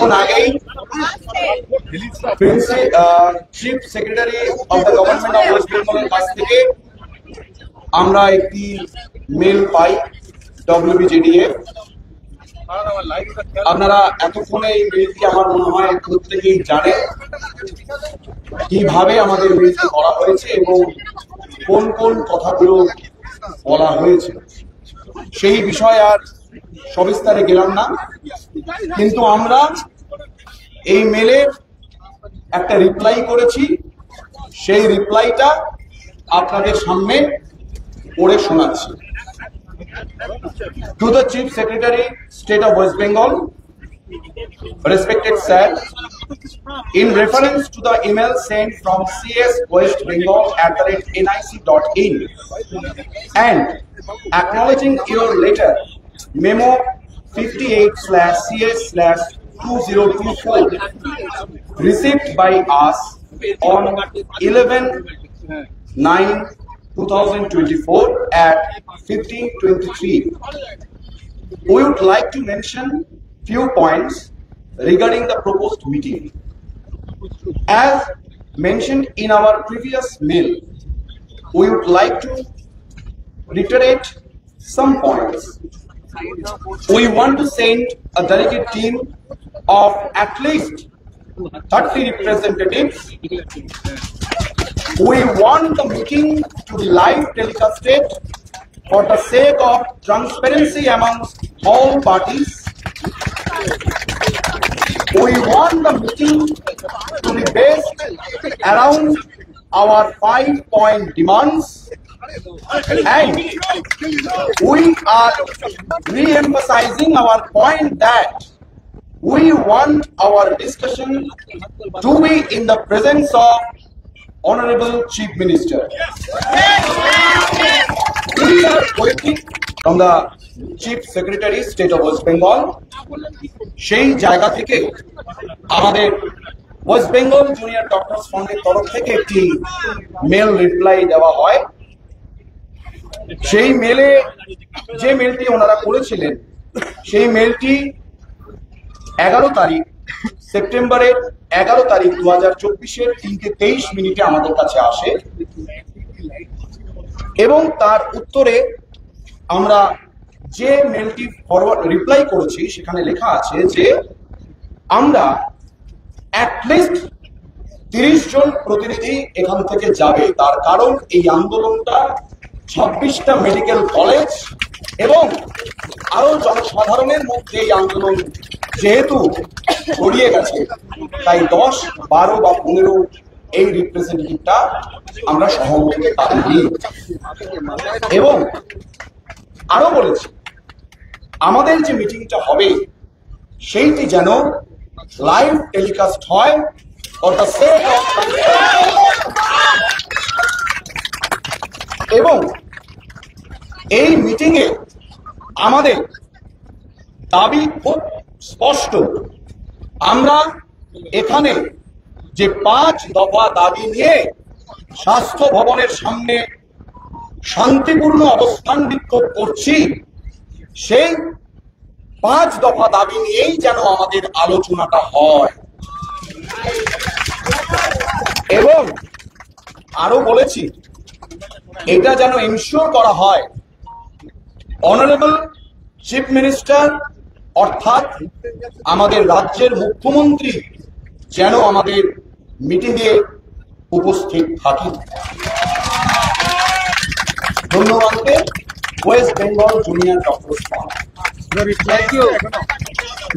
কিছুক্ষণ আগেই chief secretary of the government of West বেঙ্গলের কাছ থেকে আমরা একটি মেল পাই WBJDF। আপনারা এতক্ষণে এই মেলটি আমার মনে হয় প্রত্যেকেই জানেন কিভাবে আমাদের মেলটি করা হয়েছে এবং কোন কোন কথাগুলো বলা হয়েছে। সেই বিষয়ে আর সবিস্তারে গেলাম না, কিন্তু আমরা এই মেলে একটা রিপ্লাই করেছি। সেই রিপ্লাইটা আপনাদের সামনে পড়ে শোনাচ্ছি। To the Chief Secretary, State of West Bengal, respected sir, in reference to the email sent from cswestbengal@nic.in and acknowledging your letter memo 58/cs/2024 received by us on 11/9/2024 at 15:23. We would like to mention few points regarding the proposed meeting. As mentioned in our previous mail, we would like to reiterate some points. We want to send a delegate team of at least 30 representatives. We want the meeting to be live telecasted for the sake of transparency amongst all parties. We want the meeting to be based around our 5-point demands, and we are re-emphasizing our point that we want our discussion to be in the presence of Honorable Chief Minister. We are waiting from the Chief Secretary, State of West Bengal. সেই জায়গা থেকে আমাদের West Bengal junior doctors ফান্ডের তরফ থেকে একটি mail reply দেওয়া হয়। সেই মেলে যে মেলটি ওনারা করেছিলেন, সেই মেলটি 11 তারিখ সেপ্টেম্বরের 11 তারিখ 2024 3:23 আমাদের কাছে আসে এবং তার উত্তরে আমরা যে মেলটি ফরওয়ার্ড রিপ্লাই করেছি সেখানে লেখা আছে যে আমরা অ্যাটলিস্ট 30 জন প্রতিনিধি এখান থেকে যাবে। তার কারণ এই আন্দোলনটা 26টা মেডিকেল কলেজ এবং আরো জনসাধারণের মধ্যে এই আন্দোলন যেহেতু ছড়িয়ে গেছে, তাই 10, 12 বা 15 এই রিপ্রেজেন্টেটিভটা আমরা সহমতে পাইনি। এবং আরো বলেছি আমাদের যে মিটিংটা হবে সেইটি যেন লাইভ টেলিকাস্ট হয় ফর দ্য সেক অফ, এবং এই মিটিংয়ে আমাদের দাবি খুব স্পষ্ট। আমরা এখানে যে 5 দফা দাবি নিয়ে স্বাস্থ্য ভবনের সামনে শান্তিপূর্ণ অবস্থান বিক্ষোভ করছি, সেই 5 দফা দাবি নিয়েই যেন আমাদের আলোচনাটা হয়। এবং আরো বলেছি এটা যেন এনশিওর করা হয় অনারেবল চিফ মিনিস্টার অর্থাৎ আমাদের রাজ্যের মুখ্যমন্ত্রী যেন আমাদের মিটিংয়ে উপস্থিত থাকেন। ধন্যবাদ। West Bengal junior doctors fund.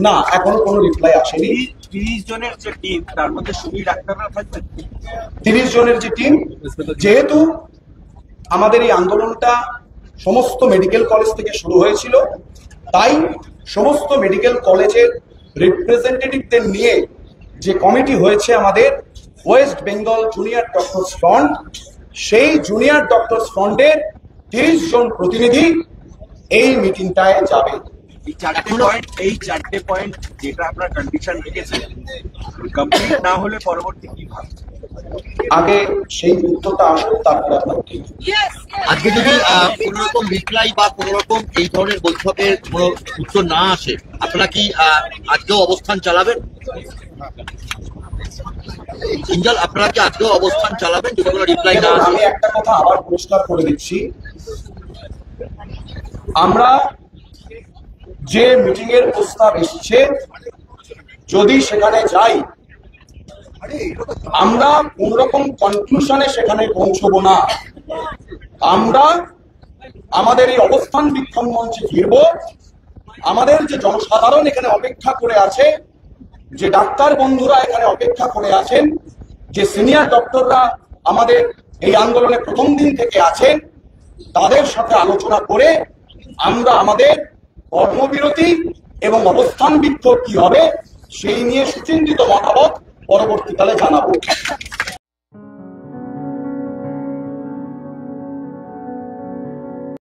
না, এখনো কোনো রিপ্লাই আসেনি। 30 জনের যে টিম, তার মধ্যে শুধু ডাক্তাররা থাকবে। 30 জনের যে টিম, যেহেতু আমাদের এই আন্দোলনটা সমস্ত মেডিকেল কলেজ থেকে শুরু হয়েছিল, তাই সমস্ত মেডিকেল কলেজের রিপ্রেজেন্টেটিভদের নিয়ে যে কমিটি হয়েছে আমাদের West Bengal junior doctors fund, সেই জুনিয়র ডক্টরস ফান্ডের 30 জন প্রতিনিধি এই মিটিংটায় যাবে। এই চারটে পয়েন্ট যেটা আপনার কন্ডিশন রেখেছে, কমপ্লিট না হলে পরবর্তী কি ভাবছেন? আগে সেই উত্তরটা আসবো, তারপরে আপনাকে। আজকে যদি কোন রকম রিপ্লাই বা কোন রকম এই ধরনের বৈঠকের কোন উত্তর না আসে, আপনারা কি আজকেও অবস্থান চালাবেন? ইন্দাল, আপনারা কি আজকেও অবস্থান চালাবেন যদি কোনো রিপ্লাই না আসে? আমি একটা কথা আবার পরিষ্কার করে দিচ্ছি, আমরা যে মিটিং এর প্রস্তাব এসেছে যদি সেখানে যাই, আমরা কোন রকম কনক্লুশনে সেখানে পৌঁছবো না। আমরা আমাদের এই অবস্থান বিক্ষোভ মঞ্চে ফিরব। আমাদের যে জনসাধারণ এখানে অপেক্ষা করে আছে, যে ডাক্তার বন্ধুরা এখানে অপেক্ষা করে আছেন, যে সিনিয়র ডক্টররা আমাদের এই আন্দোলনে প্রথম দিন থেকে আছেন, তাদের সাথে আলোচনা করে আমরা আমাদের কর্মবিরতি এবং অবস্থান বিক্ষোভ কি হবে সেই নিয়ে সুচিন্তিত মতামত পরবর্তীকালে জানাবো।